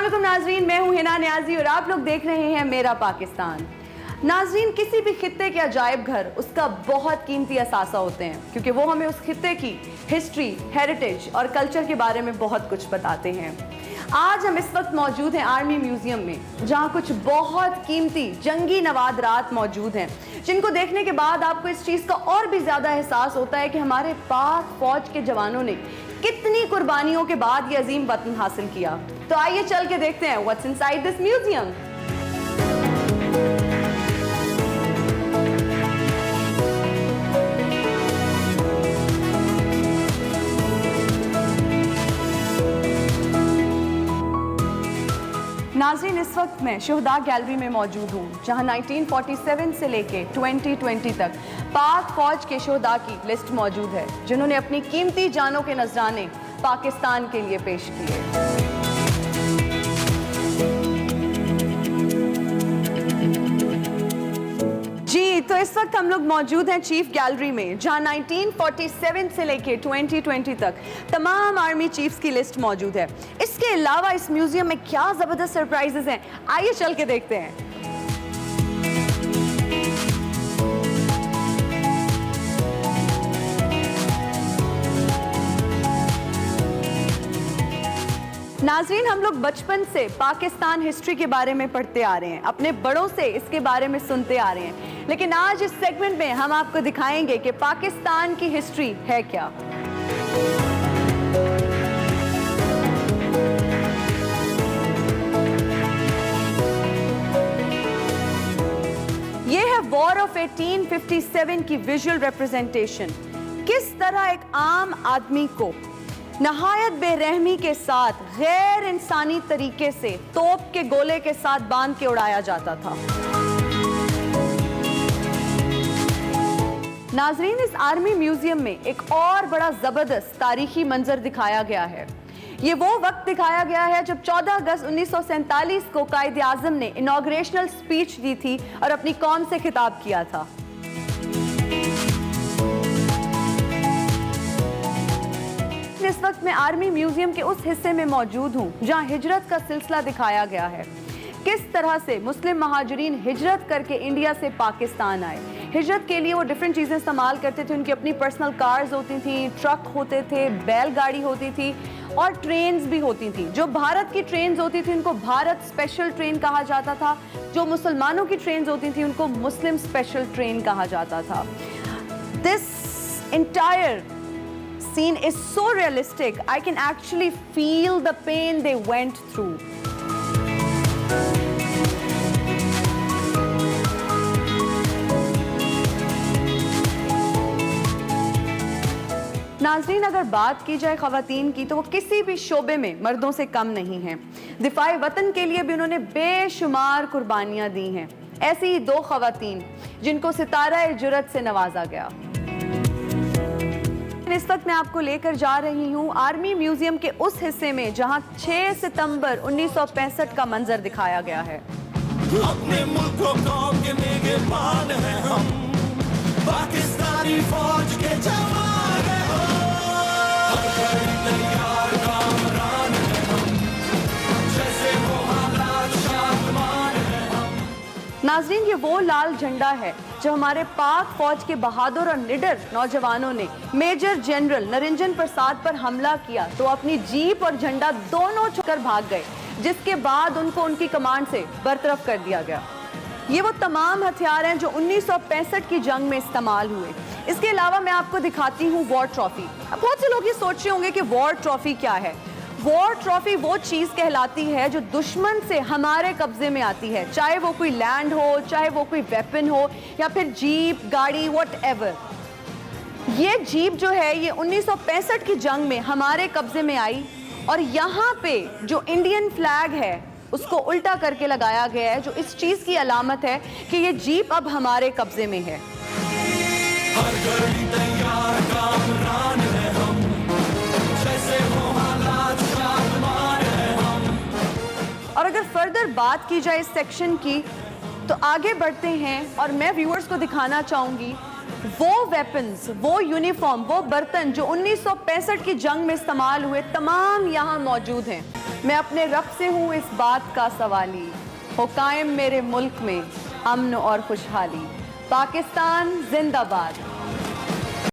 अस्सलाम नाजरीन, मैं हूं हिना न्याजी और आप लोग देख रहे हैं मेरा पाकिस्तान। नाजरीन, किसी भी खित्ते के अजायब घर उसका बहुत कीमती असासा होते हैं, क्योंकि वो हमें उस खित्ते की हिस्ट्री, हेरिटेज और कल्चर के बारे में बहुत कुछ बताते हैं। आज हम इस वक्त मौजूद हैं आर्मी म्यूजियम में, जहां कुछ बहुत कीमती जंगी नवादरात मौजूद हैं, जिनको देखने के बाद आपको इस चीज़ का और भी ज़्यादा एहसास होता है कि हमारे पाक फौज के जवानों ने कितनी कुर्बानियों के बाद ये अजीम वतन हासिल किया। तो आइए चल के देखते हैं व्हाट्स इनसाइड दिस म्यूजियम। नाज़रीन, इस वक्त मैं शोहदा गैलरी में मौजूद हूँ, जहाँ 1947 से लेके 2020 तक पाक फौज के शोहदा की लिस्ट मौजूद है, जिन्होंने अपनी कीमती जानों के नजराने पाकिस्तान के लिए पेश किए। जी, तो इस वक्त हम लोग मौजूद हैं चीफ गैलरी में, जहां 1947 से लेके 2020 तक तमाम आर्मी चीफ्स की लिस्ट मौजूद है। इसके अलावा इस म्यूजियम में क्या जबरदस्त सरप्राइजेस हैं, आइए चल के देखते हैं। नाजरीन, हम लोग बचपन से पाकिस्तान हिस्ट्री के बारे में पढ़ते आ रहे हैं, अपने बड़ों से इसके बारे में सुनते आ रहे हैं, लेकिन आज इस सेगमेंट में हम आपको दिखाएंगे कि पाकिस्तान की हिस्ट्री है क्या। ये है वॉर ऑफ 1857 की विजुअल रिप्रेजेंटेशन। किस तरह एक आम आदमी को नहायत बेरहमी के साथ गैर इंसानी तरीके से तोप के गोले के साथ बांध के उड़ाया जाता था। नाजरीन, इस आर्मी म्यूजियम में एक और बड़ा जबरदस्त तारीखी मंजर दिखाया गया है। ये वो वक्त दिखाया गया है जब 14 अगस्त 1947 को कायदे आजम ने इनॉग्रेशनल स्पीच दी थी और अपनी कौम से खिताब किया था। इस वक्त मैं आर्मी म्यूजियम के उस हिस्से में मौजूद हूँ जहाँ हिजरत का सिलसिला दिखाया गया है। किस तरह से मुस्लिम महाजरीन हिजरत करके इंडिया से पाकिस्तान आए। हिजरत के लिए वो डिफरेंट चीज़ें इस्तेमाल करते थे। उनकी अपनी पर्सनल कार्स होती थी, ट्रक होते थे, बैलगाड़ी होती थी और ट्रेन्स भी होती थी। जो भारत की ट्रेन्स होती थी उनको भारत स्पेशल ट्रेन कहा जाता था। जो मुसलमानों की ट्रेन्स होती थी उनको मुस्लिम स्पेशल ट्रेन कहा जाता था। This entire scene is so realistic. I can actually feel the pain they went through. नाज़रीन, अगर बात की जाए ख़वातीन की, तो वो किसी भी शोबे में मर्दों से कम नहीं हैं। दिफाए वतन के लिए भी उन्होंने बेशुमार कुर्बानियाँ दी हैं। ऐसी ही दो ख़वातीन जिनको सितारा जुरत से नवाजा गया। इस वक्त मैं आपको लेकर जा रही हूँ आर्मी म्यूजियम के उस हिस्से में जहाँ 6 सितंबर 1965 का मंजर दिखाया गया है। अपने मुल्क को कौम के निगहबान हैं हम, पाकिस्तानी फौज के जवान हैं हम, हर घड़ी तैयार कामरान हैं हम, जैसे वो हालात शादमान हैं हम। नाज़रीन, ये वो लाल झंडा है जो हमारे पाक फौज के बहादुर और निडर नौजवानों ने मेजर जनरल नरिंजन प्रसाद पर हमला किया तो अपनी जीप और झंडा दोनों छोड़कर भाग गए, जिसके बाद उनको उनकी कमांड से बरतरफ कर दिया गया। ये वो तमाम हथियार हैं जो 1965 की जंग में इस्तेमाल हुए। इसके अलावा मैं आपको दिखाती हूँ वॉर ट्रॉफी। अब बहुत से लोग ये सोच रहे होंगे कि वॉर ट्रॉफी क्या है। वॉर ट्रॉफी वो चीज़ कहलाती है जो दुश्मन से हमारे कब्जे में आती है, चाहे वो कोई लैंड हो, चाहे वो कोई वेपन हो, या फिर जीप, गाड़ी, व्हाटएवर। ये जीप जो है ये 1965 की जंग में हमारे कब्जे में आई और यहाँ पे जो इंडियन फ्लैग है उसको उल्टा करके लगाया गया है, जो इस चीज़ की अलामत है कि ये जीप अब हमारे कब्जे में है। हर घड़ी तैयार कामरान हैं हम, जैसे वो हालात शादमान हैं हम। और अगर फर्दर बात की जाए इस सेक्शन की तो आगे बढ़ते हैं और मैं व्यूअर्स को दिखाना चाहूँगी वो वेपन्स, वो यूनिफॉर्म, वो बर्तन जो 1965 की जंग में इस्तेमाल हुए, तमाम यहाँ मौजूद हैं। मैं अपने रब से हूँ इस बात का सवाली, हो कायम मेरे मुल्क में अमन और खुशहाली। पाकिस्तान जिंदाबाद।